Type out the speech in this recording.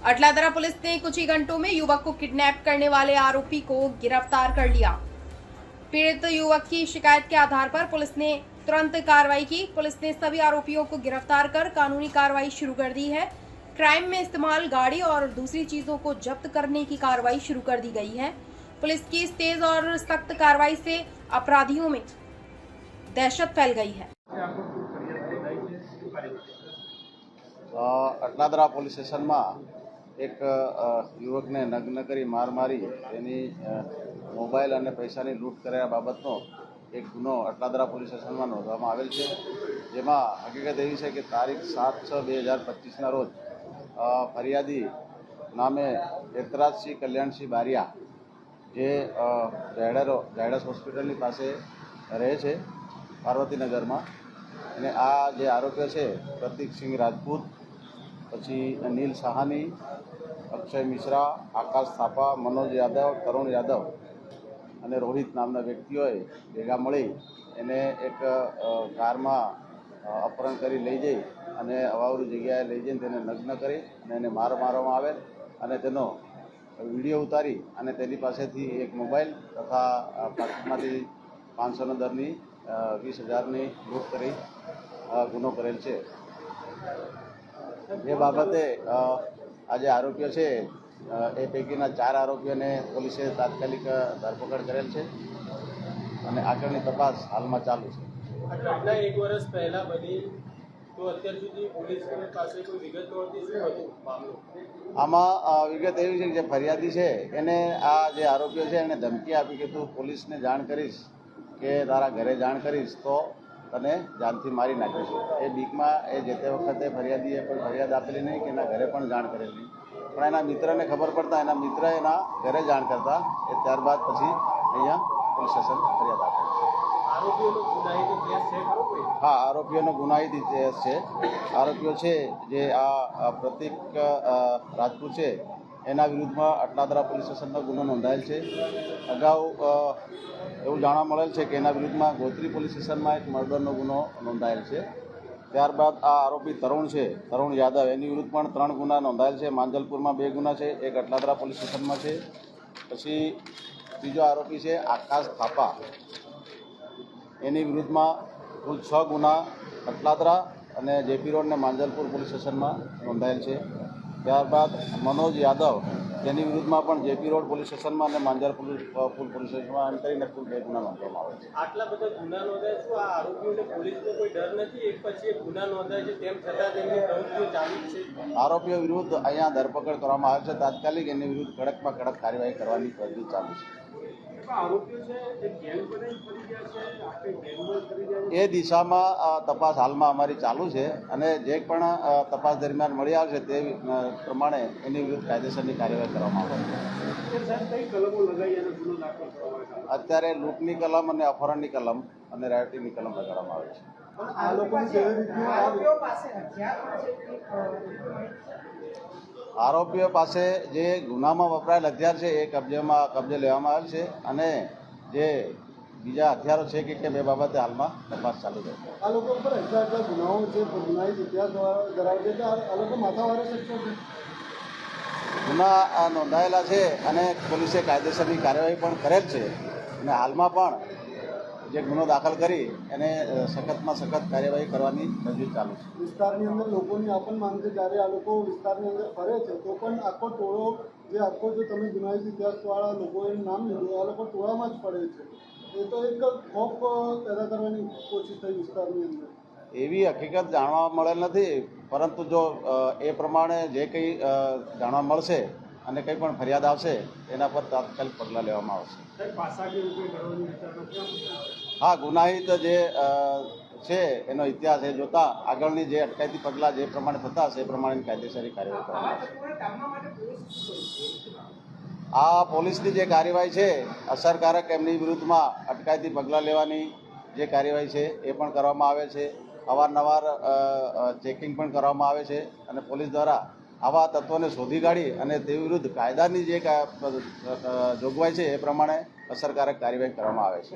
Atladra police ने कुछ ही घंटों में युवक को किडनैप करने वाले आरोपी को गिरफ्तार कर लिया। पीड़ित युवक की शिकायत के आधार पर पुलिस ने तुरंत कार्रवाई की। पुलिस ने सभी आरोपियों को गिरफ्तार कर कानूनी कार्रवाई शुरू कर दी है। क्राइम में इस्तेमाल गाड़ी और दूसरी चीजों को जब्त करने की कार्रवाई शुरू कर दी गई है। पुलिस की इस तेज और सख्त कार्रवाई से अपराधियों में दहशत फैल गई है। अटलादरा पोलीस स्टेशનમાં એક યુવકને નગ્ન કરી માર મારી તેની મોબાઈલ અને પૈસાની લૂંટ કર્યા બાબતનો એક ગુનો અટલાદરા પોલીસ સ્ટેશનમાં નોંધવામાં આવેલ છે, જેમાં હકીકત એવી છે કે તારીખ 7/6/2025ના રોજ ફરિયાદી નામે એતરાજસિંહ કલ્યાણસિંહ બારિયા જે ઝાયડસ હોસ્પિટલની પાસે રહે છે પાર્વતીનગરમાં, અને આ જે આરોપીઓ છે પ્રતીકસિંહ રાજપૂત, પછી નીલ સાહાની, અક્ષય મિશ્રા, આકાશ થાપા, મનોજ યાદવ, તરુણ યાદવ અને રોહિત નામના વ્યક્તિઓએ ભેગા મળી એને એક કારમાં અપહરણ કરી લઈ જઈ અને અવાવરી જગ્યાએ લઈ જઈને તેને નગ્ન કરી અને એને મારવામાં આવેલ અને તેનો વિડીયો ઉતારી અને તેની પાસેથી એક મોબાઈલ તથા પાકીટમાંથી 500ના દરની 20,000ની લૂંટ કરી ગુનો કરેલ છે। એ બાબતે આ જે આરોપીઓ છે એ પૈકીના 4 આરોપીઓને પોલીસે તાત્કાલિક ધરપકડ કરેલ છે અને આગળની તપાસ હાલમાં ચાલુ છે। ઘટના 1 વર્ષ પહેલા બની તો અત્યાર સુધી પોલીસ પાસે કોઈ વિગત નહોતી, શું હતું મામલો? આમાં વિગત એવી છે કે જે ફરિયાદી છે એને આ જે આરોપીઓ છે એને ધમકી આપી કે તું પોલીસને જાણ કરીશ કે તારા ઘરે જાણ કરીશ તો તને જાનથી મારી નાખીશું। એ બીકમાં એ જે તે વખતે ફરિયાદીએ કોઈ ફરિયાદ આપેલી નહીં કે એના ઘરે પણ જાણ કરેલી નહીં, પણ એના મિત્રને ખબર પડતા એના મિત્રએ એના ઘરે જાણ કરતા એ ત્યારબાદ પછી અહીંયા પોલીસ સ્ટેશન ફરિયાદ આપે। આરોપીઓનો ગુનાહિત કેસ છે ખરો કોઈ? હા, આરોપીઓનો ગુનાહિત કેસ છે। આરોપીઓ છે જે આ પ્રતીક રાજપૂત છે એના વિરુદ્ધમાં અટલાદરા પોલીસ સ્ટેશનમાં ગુનો નોંધાયેલ છે। અગાઉ એવું જાણવા મળેલ છે કે એના વિરુદ્ધમાં ગોત્રી પોલીસ સ્ટેશનમાં એક મર્ડરનો ગુનો નોંધાયેલ છે। ત્યારબાદ આ આરોપી તરુણ છે, તરુણ યાદવ, એની વિરુદ્ધ પણ 3 ગુના નોંધાયેલ છે। માંજલપુરમાં 2 ગુના છે, એક અટલાદરા પોલીસ સ્ટેશનમાં છે। પછી ત્રીજો આરોપી છે આકાશ થાપા, એની વિરુદ્ધમાં કુલ 6 ગુના અટલાદરા અને જેપી રોડ અને માંજલપુર પોલીસ સ્ટેશનમાં નોંધાયેલ છે। ત્યારબાદ મનોજ યાદવ, જેની વિરુદ્ધમાં પણ જેપી રોડ પોલીસ સ્ટેશનમાં અને માંજલપુર પોલીસ સ્ટેશનમાં એમ કરીને કુલ 2 ગુના નોંધવામાં આવે છે। આટલા બધા ગુના નોંધાય, શું આ આરોપીઓને પોલીસનો કોઈ ડર નથી? એક પછી એક ગુના નોંધાય છે તેમ છતાં તેમની પ્રવૃત્તિઓ ચાલુ જ છે। આરોપીઓ વિરુદ્ધ અહીંયા ધરપકડ કરવામાં આવે છે, તાત્કાલિક એની વિરુદ્ધ કડકમાં કડક કાર્યવાહી કરવાની પ્રવૃત્તિ ચાલુ છે। આરોપીઓ છે એ ગેંગ બનાવી ફરી ગયા છે, આખી ગેંગમાં ફરી ગયા છે। એ દિશામાં તપાસ હાલમાં અમારી ચાલુ છે અને જે પણ તપાસ દરમિયાન મળી આવશે તે પ્રમાણે એની વિરુદ્ધ કાયદેસરની કાર્યવાહી કરવામાં આવશે। સાહેબ, કઈ કલમો લગાવી અને ગુનો દાખલ કરવામાં આવે? અત્યારે લૂંટની કલમ અને અપહરણની કલમ અને રાયોટિંગની કલમ લગાડવામાં આવે છે। આ લોકોની કેવી રીતનું આરોપીઓ પાસે જે ગુનામાં વપરાયેલ હથિયાર છે એ કબજે લેવામાં આવેલ છે અને જે બીજા હથિયારો છે કે કેમ એ બાબતે હાલમાં તપાસ ચાલુ છે। આ લોકો પર એટલા ગુનાઓ છે, ગુનાહિત ઇતિહાસ ધરાવે છે, આ લોકો માથાવારે શકશો છે? ગુના નોંધાયેલા છે અને પોલીસે કાયદેસરની કાર્યવાહી પણ કરેલ છે અને હાલમાં પણ જે ગુનો દાખલ કરી એને સખતમાં સખત કાર્યવાહી કરવાની તજવીજ ચાલુ છે। વિસ્તારની અંદર લોકોની આ પણ માંગ છે, જ્યારે આ લોકો વિસ્તારની અંદર ફરે છે તો પણ આખો ટોળો જે આખો જો તમે ગુનાહિત ઇતિહાસવાળા લોકોએ નામ લીધું, આ લોકો ટોળામાં જ ફરે છે, એ તો એક ખોફ પેદા કરવાની કોશિશ થઈ વિસ્તારની અંદર। એવી હકીકત જાણવા મળેલ નથી, પરંતુ જો એ પ્રમાણે જે કંઈ જાણવા મળશે અને કંઈ પણ ફરિયાદ આવશે એના પર તાત્કાલિક પગલાં લેવામાં આવશે। હા, ગુનાહિત જે છે એનો ઇતિહાસ એ જોતા આગળની જે અટકાયતી પગલાં જે પ્રમાણે થતા હશે એ પ્રમાણેની કાયદેસરી કાર્યવાહી કરવામાં આવશે। આ પોલીસની જે કાર્યવાહી છે અસરકારક એમની વિરુદ્ધમાં અટકાયતી પગલાં લેવાની જે કાર્યવાહી છે એ પણ કરવામાં આવે છે। અવારનવાર ચેકિંગ પણ કરવામાં આવે છે અને પોલીસ દ્વારા આવા તત્વોને શોધી કાઢી અને તે વિરુદ્ધ કાયદાની જે જોગવાઈ છે એ પ્રમાણે અસરકારક કાર્યવાહી કરવામાં આવે છે।